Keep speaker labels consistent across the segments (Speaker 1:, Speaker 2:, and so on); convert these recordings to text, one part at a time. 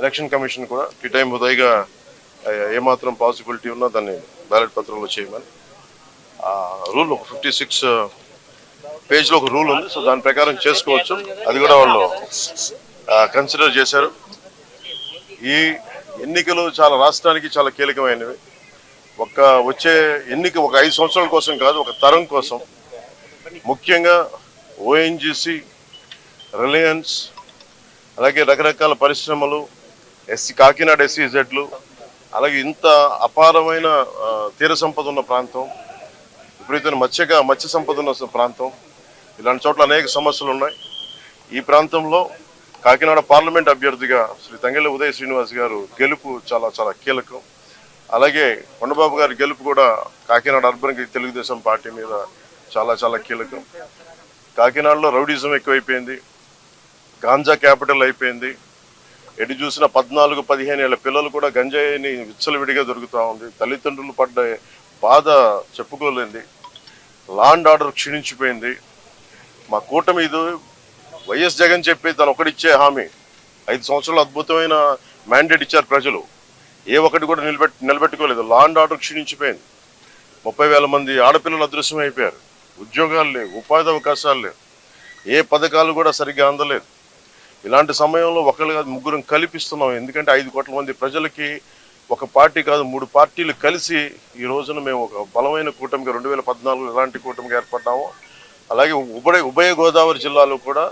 Speaker 1: Election commission కూడా tea time ఉదయగా ఏమాత్రం possibility ఉన్నా దాన్ని బ్యాలెట్ పత్రంలో చేయమని రూల్ 56 పేజ్లో ఒక రూల్ ఉంది. సో దాని ప్రకారం చేసుకోవచ్చు. అది కూడా వాళ్ళు కన్సిడర్ చేశారు. ఈ ఎన్నికలు చాలా రాష్ట్రానికి చాలా కీలకమైనవి. వచ్చే ఎన్నిక ఒక 5 సంవత్సరాల కోసం కాదు, ఒక తరం కోసం. ముఖ్యంగా ఓఎన్జీసీ, రిలయన్స్, అలాగే రకరకాల పరిశ్రమలు, కాకినాడ SEZలు, అలాగే ఇంత అపారమైన తీర సంపద ఉన్న ప్రాంతం, విపరీతమైన మత్స్య సంపద ఉన్న ప్రాంతం, ఇలాంటి చోట్ల అనేక సమస్యలు ఉన్నాయి. ఈ ప్రాంతంలో కాకినాడ పార్లమెంట్ అభ్యర్థిగా శ్రీ తంగెళ్ళ ఉదయ్ శ్రీనివాస్ గారు గెలుపు చాలా చాలా కీలకం. అలాగే కొండబాబు గారి గెలుపు కూడా కాకినాడ అర్బన్కి తెలుగుదేశం పార్టీ మీద చాలా చాలా కీలకం. కాకినాడలో రౌడీజం ఎక్కువైపోయింది, గాంజా క్యాపిటల్ అయిపోయింది. ఎటు చూసిన 14-15 ఏళ్ల పిల్లలు కూడా గంజాయిని విచ్చలవిడిగా దొరుకుతూ ఉంది. తల్లిదండ్రులు పడ్డ బాధ చెప్పుకోలేంది. Law and order క్షీణించిపోయింది. మా కూటమి ఇది వైఎస్ జగన్ చెప్పి తను ఒకటిచ్చే హామీ 5 సంవత్సరాలు అద్భుతమైన మ్యాండేట్ ఇచ్చారు ప్రజలు. ఏ ఒక్కటి కూడా నిలబెట్టుకోలేదు. Law and order క్షీణించిపోయింది. 30,000 మంది ఆడపిల్లలు అదృశ్యం అయిపోయారు. ఉద్యోగాలు లేవు, ఉపాధి అవకాశాలు లేవు, ఏ పథకాలు కూడా సరిగ్గా అందలేదు. ఇలాంటి సమయంలో ఒకళ్ళు కాదు, ముగ్గురం కల్పిస్తున్నాం. ఎందుకంటే 5 కోట్ల మంది ప్రజలకి ఒక పార్టీ కాదు 3 పార్టీలు కలిసి ఈ రోజున మేము ఒక బలమైన కూటమిగా 2014 ఎలాంటి కూటమిగా ఏర్పడ్డామో అలాగే ఉభయ గోదావరి జిల్లాలో కూడా,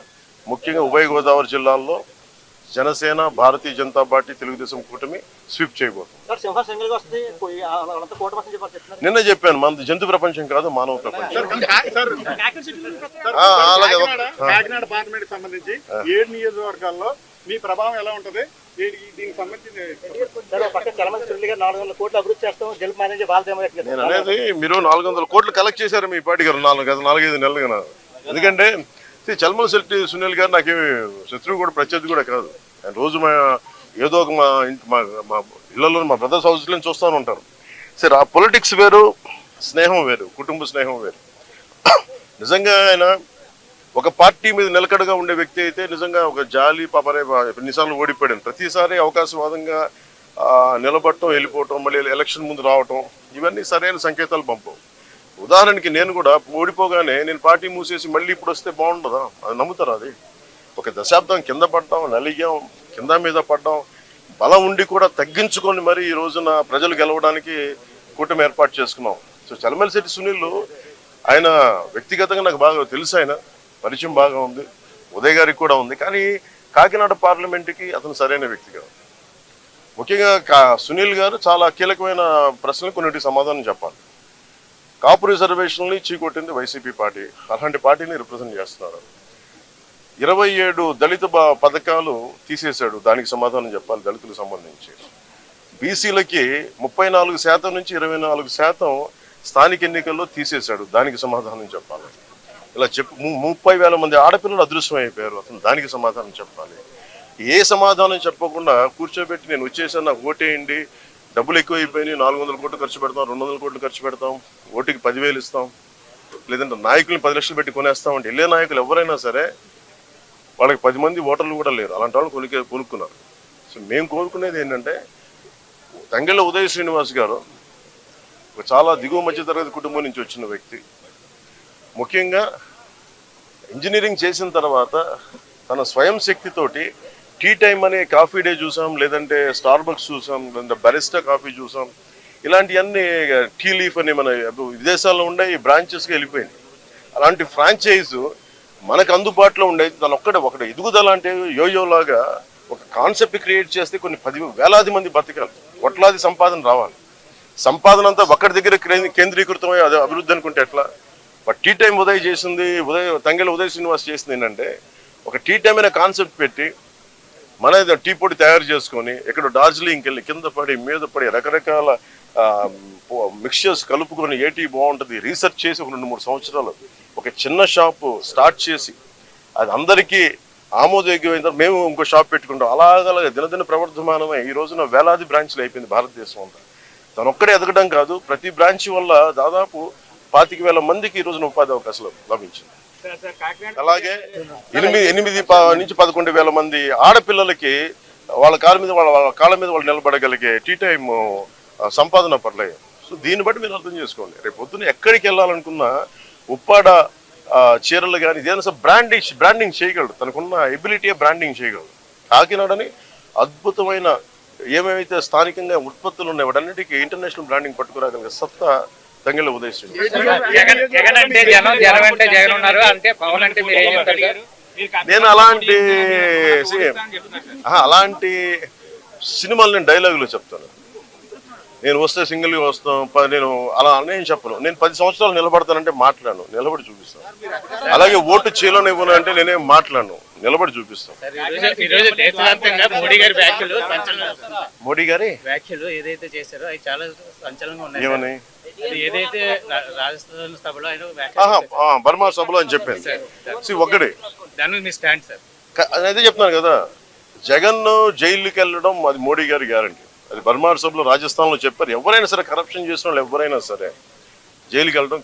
Speaker 1: ముఖ్యంగా ఉభయ గోదావరి జిల్లాల్లో జనసేన, భారతీయ జనతా పార్టీ, తెలుగుదేశం కూటమి స్వీప్ చేయబోతుంది. నిన్న చెప్పాను, మనది జంతు ప్రపంచం కాదు, మానవ ప్రపంచం.
Speaker 2: కాకినాడ పార్లమెంట్ సంబంధించి 7 నియోజకవర్గాల్లో మీ ప్రభావం ఎలా ఉంటది?
Speaker 1: నేను అనేది మీరు 400 కోట్లు కలెక్ట్ చేశారు మీ పార్టీ గారు 4-5 నెలలుగా. ఎందుకంటే చల్మల శెట్టి సునీల్ గారు నాకేమి శత్రువు కూడా ప్రత్యర్థి కూడా కాదు. ఆయన రోజు ఏదో ఒక మా ఇళ్లలో మా బ్రదర్స్ హౌస్లో చూస్తూనే ఉంటారు. సరే, ఆ పొలిటిక్స్ వేరు, స్నేహం వేరు, కుటుంబ స్నేహం వేరు. నిజంగా ఆయన ఒక పార్టీ మీద నిలకడగా ఉండే వ్యక్తి అయితే నిజంగా ఒక జాలి పాపనే ఎన్నిసార్లు ఓడిపోయాడు. ప్రతిసారి అవకాశవాదంగా నిలబడటం, వెళ్ళిపోవటం, మళ్ళీ ఎలక్షన్ ముందు రావటం, ఇవన్నీ సరైన సంకేతాలు పంపవు. ఉదాహరణకి నేను కూడా ఓడిపోగానే నేను పార్టీ మూసేసి మళ్ళీ ఇప్పుడు వస్తే బాగుంటుందా? అది నమ్ముతారా? అది ఒక దశాబ్దం కింద పడ్డాం, నలిగాం, కింద మీద పడ్డాం, బలం ఉండి కూడా తగ్గించుకొని మరి ఈ రోజున ప్రజలు గెలవడానికి కూటమి ఏర్పాటు చేసుకున్నాం. సో చలమల శెట్టి సునీల్ ఆయన వ్యక్తిగతంగా నాకు బాగా తెలుసు, ఆయన పరిచయం బాగా ఉంది, ఉదయ్ గారికి కూడా ఉంది. కానీ కాకినాడ పార్లమెంటుకి అతను సరైన వ్యక్తిగా. ముఖ్యంగా సునీల్ గారు చాలా కీలకమైన ప్రశ్నలు కొన్నిటికి సమాధానం చెప్పాలి. కాపు రిజర్వేషన్ని చీకొట్టింది వైసీపీ పార్టీ. అలాంటి పార్టీని రిప్రజెంట్ చేస్తున్నారు. 27 దళిత పథకాలు తీసేశాడు, దానికి సమాధానం చెప్పాలి. దళితులకు సంబంధించి బీసీలకి 34% నుంచి 24% స్థానిక ఎన్నికల్లో తీసేశాడు, దానికి సమాధానం చెప్పాలి. ఇలా 30,000 మంది ఆడపిల్లలు అదృశ్యం అయిపోయారు, అతను దానికి సమాధానం చెప్పాలి. ఏ సమాధానం చెప్పకుండా కూర్చోబెట్టి నేను వచ్చేసాను, నాకు ఓటేయండి, డబ్బులు ఎక్కువైపోయినాయి, 400 కోట్లు ఖర్చు పెడతాం, 200 కోట్లు ఖర్చు పెడతాం, ఓటుకి 10,000 ఇస్తాం, లేదంటే నాయకుల్ని 10 లక్షలు పెట్టి కొనేస్తాం అంటే వెళ్ళే నాయకులు ఎవరైనా సరే వాళ్ళకి 10 మంది ఓటర్లు కూడా లేరు. అలాంటి వాళ్ళు కొనుక్కున్నారు. సో మేము కోరుకునేది ఏంటంటే, తంగెళ్ళ ఉదయ్ శ్రీనివాస్ గారు ఒక చాలా దిగువ మధ్యతరగతి కుటుంబం నుంచి వచ్చిన వ్యక్తి. ముఖ్యంగా ఇంజనీరింగ్ చేసిన తర్వాత తన స్వయం శక్తితోటి టీ టైం అనే కాఫీ డే చూసాం, లేదంటే స్టార్ బక్స్ చూసాం, లేదంటే బరిస్టా కాఫీ చూసాం. ఇలాంటివన్నీ టీ లీఫ్ అని మన విదేశాల్లో ఉండే ఈ బ్రాంచెస్కి వెళ్ళిపోయింది. అలాంటి ఫ్రాంచైజ్ మనకు అందుబాటులో ఉండేది తను ఒకటి ఎదుగుదల అంటే యోయోలాగా ఒక కాన్సెప్ట్ క్రియేట్ చేస్తే కొన్ని 10,000 మంది బతకాలి, కోట్లాది సంపాదన రావాలి. సంపాదన అంతా ఒక్కడి దగ్గర కేంద్రీకృతమై అదే అభివృద్ధి అనుకుంటే ఎట్లా? బట్ టీ టైం ఉదయ్ చేసింది, తంగెళ్ళ ఉదయ్ శ్రీనివాస్ చేసింది ఏంటంటే, ఒక టీ టైం అనే కాన్సెప్ట్ పెట్టి మన టీ పొడి తయారు చేసుకొని ఇక్కడ డార్జిలింగ్కి వెళ్ళి కింద పడి మీద పడి రకరకాల మిక్చర్స్ కలుపుకొని ఏ టీ బాగుంటుంది రీసెర్చ్ చేసి ఒక 2-3 సంవత్సరాలు ఒక చిన్న షాపు స్టార్ట్ చేసి అది అందరికీ ఆమోదయోగ్యమైన తర్వాత మేము ఇంకో షాప్ పెట్టుకుంటాం. అలాగలాగా దినదిన ప్రవర్ధమానమై ఈ రోజున వేలాది బ్రాంచ్లు అయిపోయింది భారతదేశం అంతా. తను ఒక్కడే ఎదగడం కాదు, ప్రతి బ్రాంచ్ వల్ల దాదాపు 25,000 మందికి ఈ రోజున ఉపాధి అవకాశాలు లభించింది. అలాగే 8 నుంచి 11,000 మంది ఆడపిల్లలకి వాళ్ళ కాళ్ళ మీద వాళ్ళు నిలబడగలిగే టీ టైం సంపాదన పడలేదు. సో దీన్ని బట్టి మీరు అర్థం చేసుకోండి. రేపు పొద్దున్న ఎక్కడికి వెళ్ళాలనుకున్నా ఉప్పాడ చీరలు కానీ ఇదేనా సార్ బ్రాండింగ్ చేయగలడు. తనకున్న ఎబిలిటీయే బ్రాండింగ్ చేయగలడు. కాకినాడని అద్భుతమైన ఏమేమైతే స్థానికంగా ఉత్పత్తులు ఉన్నాయి వాటన్నిటికీ ఇంటర్నేషనల్ బ్రాండింగ్ పట్టుకురాగలిగే సత్తా తంగెళ్ళ ఉదయిస్తుంది. నేను అలాంటి సినిమాలు నేను డైలాగులు చెప్తాను. నేను వస్తే సింగిల్గా వస్తాం, నేను అలా నేను చెప్పను. నేను 10 సంవత్సరాలు నిలబడతానంటే మాట్లాడను, నిలబడి చూపిస్తాను. అలాగే ఓటు చేయలేనివ్వను అంటే నేనేం మాట్లాడను, నిలబడి చూపిస్తాను. మోడీ గారి
Speaker 3: వ్యాఖ్యలు ఏదైతే చేశారో అవి చాలా సంచలనంగా ఉన్నాయి.
Speaker 1: ఏమని
Speaker 3: ఏదైతే రాజస్థాన్ సభలో ఆయన
Speaker 1: బర్మా సభలో అని చెప్పాను. ఒక్కడే
Speaker 3: దాని మీ స్టాండ్ సార్.
Speaker 1: అదే చెప్తున్నాను కదా, జగన్ జైలుకి వెళ్ళడం అది మోడీ గారి గ్యారంటీ. అది బర్మా సభలో రాజస్థాన్లో చెప్పారు. ఎవరైనా సరే కరప్షన్ చేసిన వాళ్ళు ఎవరైనా సరే జైలుకి వెళ్ళడం